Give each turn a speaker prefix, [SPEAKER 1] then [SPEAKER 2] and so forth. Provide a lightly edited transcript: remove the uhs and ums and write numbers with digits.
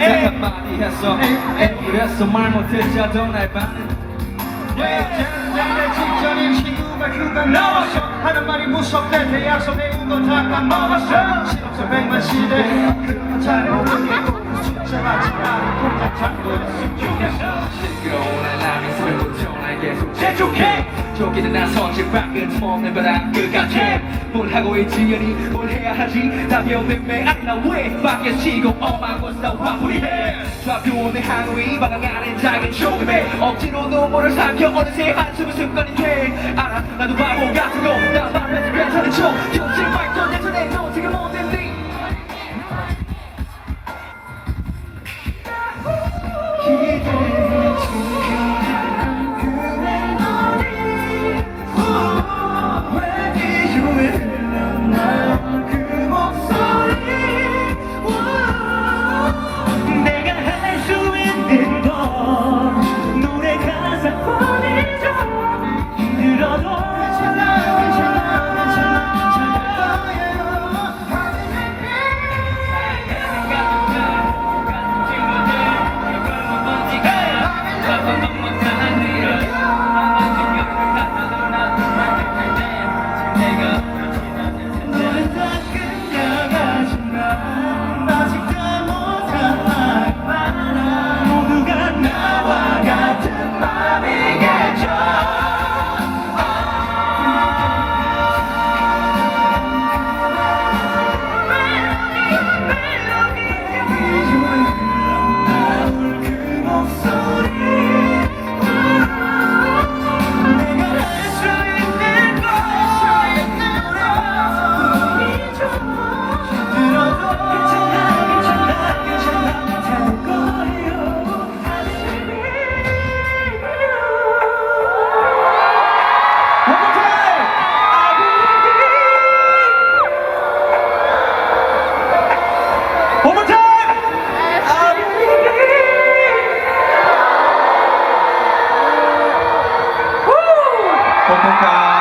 [SPEAKER 1] 딱 한마디 했어 그래서 말 못했자던 날 반은 내 직전인 친구가 그만 나왔어 하는 말이 무섭대 대학서 배운 거 다 까먹었어 실없어 백만 시대 그런 잘 모르겠고 숫자 맞지 않은 공작 잡고 있으면 좋겠어 시끄러운 알람이 소리도 전화에 계속 재촉해 저기는 나서지 밖은 먹는 바람 끝같아 뭘 하고 있지 아니 뭘 해야 하지 답이 없는 매 아니나 왜 밖에 치고 엄한 곳에서 화풀이해 좌표는 항위 방황 안에 작은 조금에 억지로 눈물을 삼켜 어느새 한숨은 습관이 돼 알아 나도 바보 같은 거 나만 괜찮은 척 정신 발전 내 손에 너 지금 어딘지 기대해 주는 그 멜로디 라디오에 흘러나온 그 목소리 내가 할 수 있는 건 노래 가사뿐이죠 힘들어도ขอบคุณครับ